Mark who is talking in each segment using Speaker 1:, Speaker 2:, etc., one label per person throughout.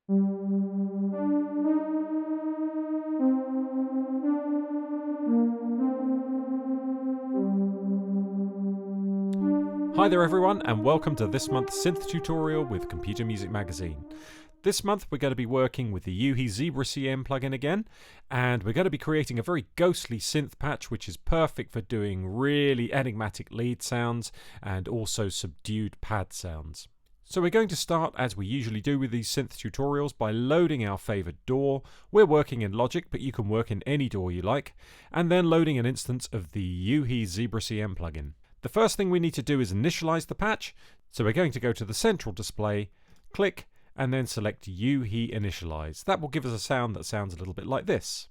Speaker 1: Hi there everyone, and welcome to this month's synth tutorial with Computer Music Magazine. This month we're going to be working with the UHI Zebra CM plugin again, and we're going to be creating a very ghostly synth patch which is perfect for doing really enigmatic lead sounds and also subdued pad sounds. So we're going to start, as we usually do with these synth tutorials, by loading our favoured DAW. We're working in Logic, but you can work in any DAW you like, and then loading an instance of the UHI Zebra CM plugin. The first thing we need to do is initialize the patch, so we're going to go to the central display, click, and then select UHI Initialize. That will give us a sound that sounds a little bit like this.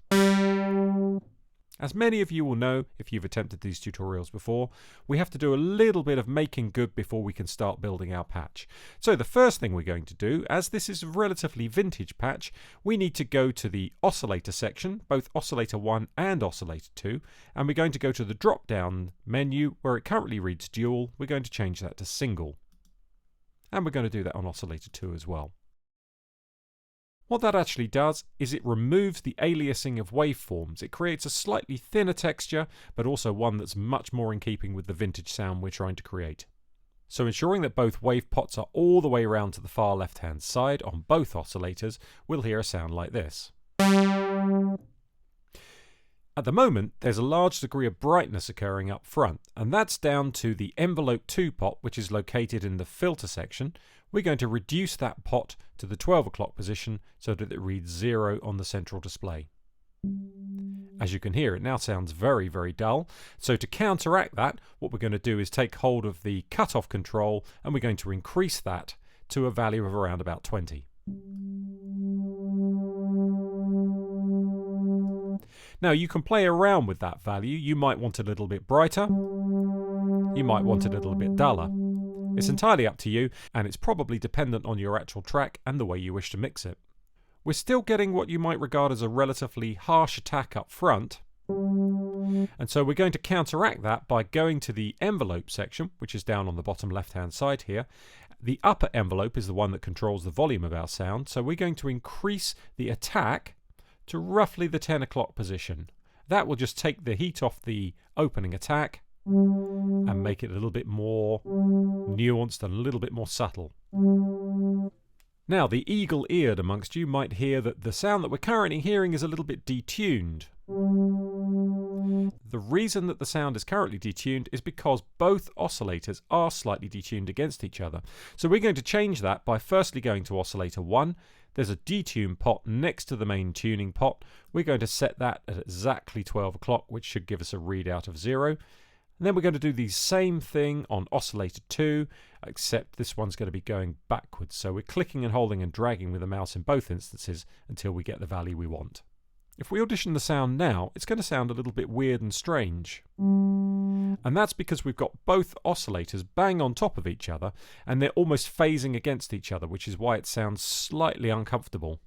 Speaker 1: As many of you will know, if you've attempted these tutorials before, we have to do a little bit of making good before we can start building our patch. So the first thing we're going to do, as this is a relatively vintage patch, we need to go to the oscillator section, both oscillator 1 and oscillator 2, and we're going to go to the drop-down menu where it currently reads dual. We're going to change that to single. And we're going to do that on oscillator 2 as well. What that actually does is it removes the aliasing of waveforms. It creates a slightly thinner texture, but also one that's much more in keeping with the vintage sound we're trying to create. So ensuring that both wave pots are all the way around to the far left-hand side on both oscillators, we'll hear a sound like this. At the moment, there's a large degree of brightness occurring up front, and that's down to the envelope 2 pot, which is located in the filter section. We're going to reduce that pot to the 12 o'clock position so that it reads 0 on the central display. As you can hear, it now sounds very, very dull. So to counteract that, what we're going to do is take hold of the cutoff control, and we're going to increase that to a value of around about 20. Now you can play around with that value. You might want a little bit brighter. You might want a little bit duller. It's entirely up to you, and it's probably dependent on your actual track and the way you wish to mix it. We're still getting what you might regard as a relatively harsh attack up front, and so we're going to counteract that by going to the envelope section, which is down on the bottom left hand side here. The upper envelope is the one that controls the volume of our sound, so we're going to increase the attack to roughly the 10 o'clock position. That will just take the heat off the opening attack and make it a little bit more nuanced and a little bit more subtle. Now, the eagle-eared amongst you might hear that the sound that we're currently hearing is a little bit detuned. The reason that the sound is currently detuned is because both oscillators are slightly detuned against each other. So we're going to change that by firstly going to oscillator 1. There's a detune pot next to the main tuning pot. We're going to set that at exactly 12 o'clock, which should give us a readout of 0. And then we're going to do the same thing on oscillator 2, except this one's going to be going backwards. So we're clicking and holding and dragging with the mouse in both instances until we get the value we want. If we audition the sound now, it's going to sound a little bit weird and strange. And that's because we've got both oscillators bang on top of each other, and they're almost phasing against each other, which is why it sounds slightly uncomfortable.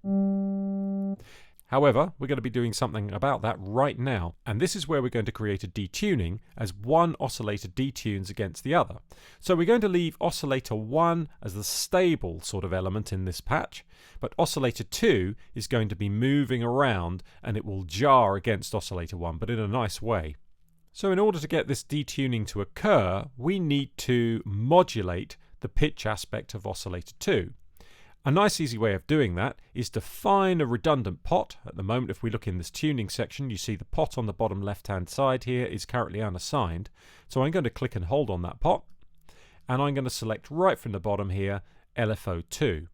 Speaker 1: However, we're going to be doing something about that right now, and this is where we're going to create a detuning as one oscillator detunes against the other. So we're going to leave oscillator 1 as the stable sort of element in this patch, but oscillator 2 is going to be moving around and it will jar against oscillator 1, but in a nice way. So in order to get this detuning to occur, we need to modulate the pitch aspect of oscillator 2. A nice easy way of doing that is to find a redundant pot. At the moment, if we look in this tuning section, you see the pot on the bottom left hand side here is currently unassigned. So I'm going to click and hold on that pot, and I'm going to select right from the bottom here LFO2.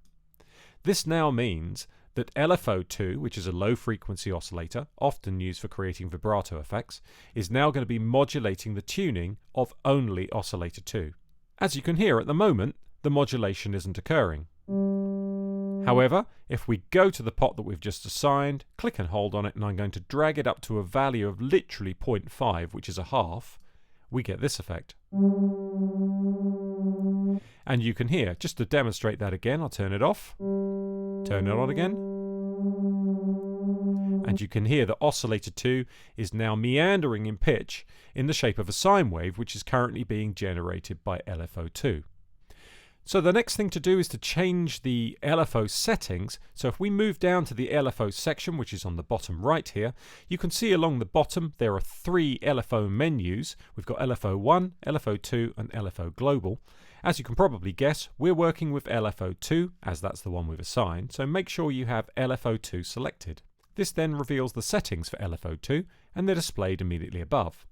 Speaker 1: This now means that LFO2, which is a low frequency oscillator, often used for creating vibrato effects, is now going to be modulating the tuning of only oscillator 2. As you can hear at the moment, the modulation isn't occurring. However, if we go to the pot that we've just assigned, click and hold on it, and I'm going to drag it up to a value of literally 0.5, which is a half, we get this effect. And you can hear, just to demonstrate that again, I'll turn it off, turn it on again, and you can hear that oscillator 2 is now meandering in pitch in the shape of a sine wave, which is currently being generated by LFO2. So the next thing to do is to change the LFO settings. So if we move down to the LFO section, which is on the bottom right here, you can see along the bottom there are 3 LFO menus. We've got LFO 1, LFO 2 and LFO Global. As you can probably guess, we're working with LFO 2 as that's the one we've assigned, so make sure you have LFO 2 selected. This then reveals the settings for LFO 2 and they're displayed immediately above.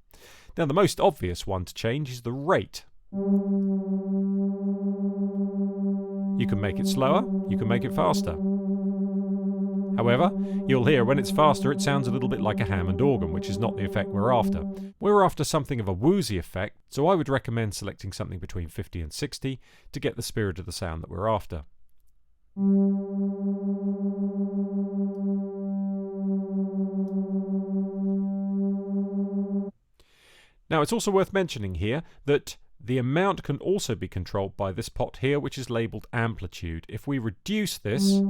Speaker 1: Now the most obvious one to change is the rate. You can make it slower, you can make it faster. However, you'll hear when it's faster it sounds a little bit like a Hammond organ, which is not the effect we're after. We're after something of a woozy effect, so I would recommend selecting something between 50 and 60 to get the spirit of the sound that we're after. Now it's also worth mentioning here that the amount can also be controlled by this pot here, which is labelled amplitude. If we reduce this,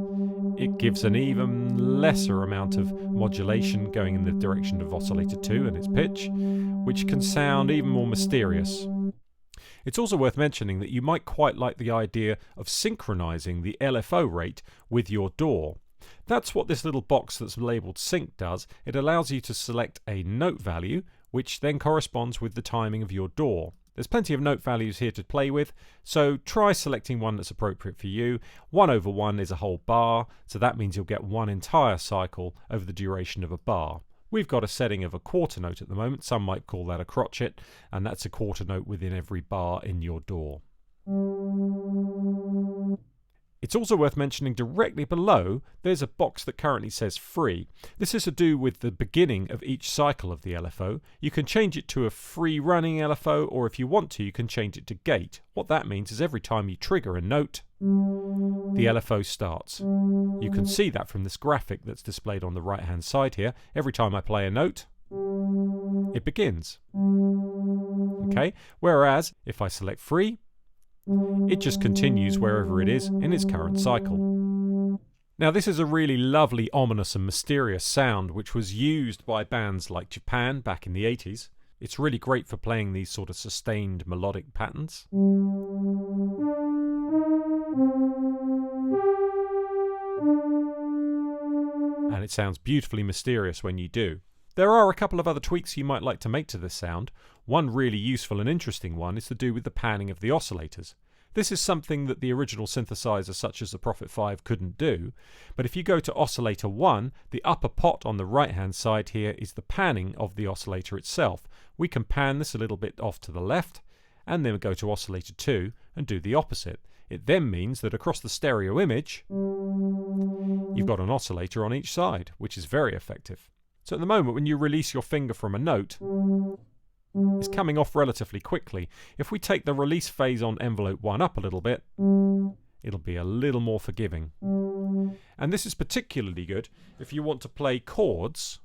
Speaker 1: it gives an even lesser amount of modulation going in the direction of oscillator 2 and its pitch, which can sound even more mysterious. It's also worth mentioning that you might quite like the idea of synchronizing the LFO rate with your DAW. That's what this little box that's labelled Synth does. It allows you to select a note value, which then corresponds with the timing of your DAW. There's plenty of note values here to play with, so try selecting one that's appropriate for you. 1/1 is a whole bar, so that means you'll get one entire cycle over the duration of a bar. We've got a setting of a quarter note at the moment, some might call that a crotchet, and that's a quarter note within every bar in your DAW. It's also worth mentioning directly below there's a box that currently says free. This is to do with the beginning of each cycle of the LFO. You can change it to a free running LFO, or if you want to you can change it to gate. What that means is every time you trigger a note, the LFO starts. You can see that from this graphic that's displayed on the right hand side here. Every time I play a note, it begins. Okay, whereas if I select free, it just continues wherever it is in its current cycle. Now this is a really lovely, ominous and mysterious sound which was used by bands like Japan back in the 80s. It's really great for playing these sort of sustained melodic patterns. And it sounds beautifully mysterious when you do. There are a couple of other tweaks you might like to make to this sound. One really useful and interesting one is to do with the panning of the oscillators. This is something that the original synthesizer such as the Prophet 5 couldn't do, but if you go to oscillator 1, the upper pot on the right hand side here is the panning of the oscillator itself. We can pan this a little bit off to the left and then go to oscillator 2 and do the opposite. It then means that across the stereo image you've got an oscillator on each side, which is very effective. So at the moment when you release your finger from a note, it's coming off relatively quickly. If we take the release phase on envelope 1 up a little bit, it'll be a little more forgiving. And this is particularly good if you want to play chords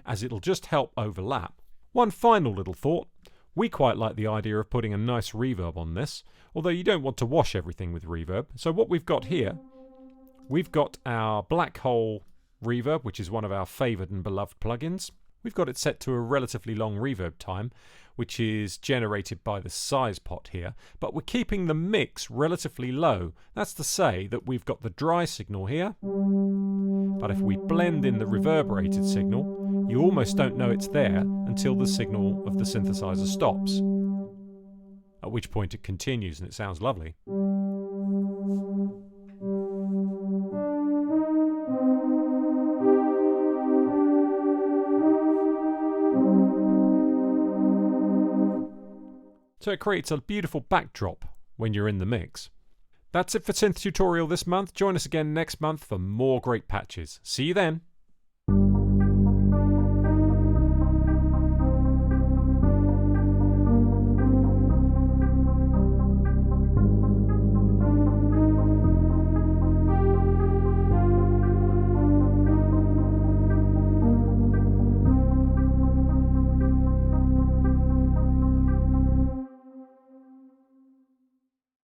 Speaker 1: as it'll just help overlap. One final little thought. We quite like the idea of putting a nice reverb on this, although you don't want to wash everything with reverb. So what we've got here, we've got our black hole reverb, which is one of our favoured and beloved plugins. We've got it set to a relatively long reverb time, which is generated by the size pot here, but we're keeping the mix relatively low. That's to say that we've got the dry signal here, but if we blend in the reverberated signal, you almost don't know it's there until the signal of the synthesizer stops, at which point it continues and it sounds lovely. So it creates a beautiful backdrop when you're in the mix. That's it for Synth Tutorial this month. Join us again next month for more great patches. See you then.